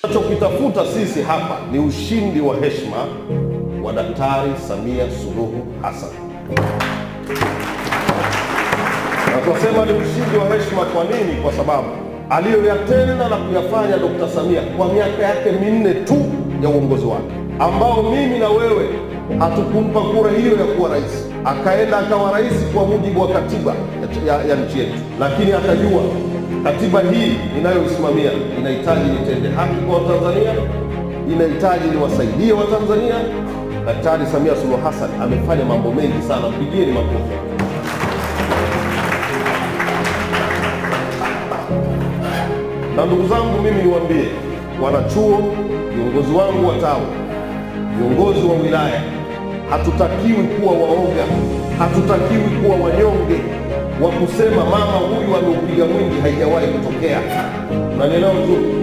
Tunachokitafuta sisi hapa ni ushindi wa heshima wa Daktari Samia Suluhu Hassan. Na tunasema ni ushindi wa heshima kwa nini? Kwa sababu aliyoyatenda na kuyafanya Dr. Samia kwa miaka yake 4 tu ya uongozi wake, ambao mimi na wewe hatukumpa kura hiyo ya kuwa rais, akaenda akawa rais kwa mujibu wa katiba ya nchi yetu, lakini akajua katiba hii inayoisimamia inahitaji nitende haki kwa Watanzania, inahitaji niwasaidie Watanzania. Daktari Samia Suluhu Hassan amefanya mambo mengi sana, pigieni makofi. Na ndugu zangu, mimi niwaambie wanachuo, viongozi wangu wa tawi, viongozi wa wilaya, hatutakiwi kuwa waoga, hatutakiwi kuwa wanyonge wa kusema mama huyu ameupiga mwingi, haijawahi kutokea. Unanielewa vizuri?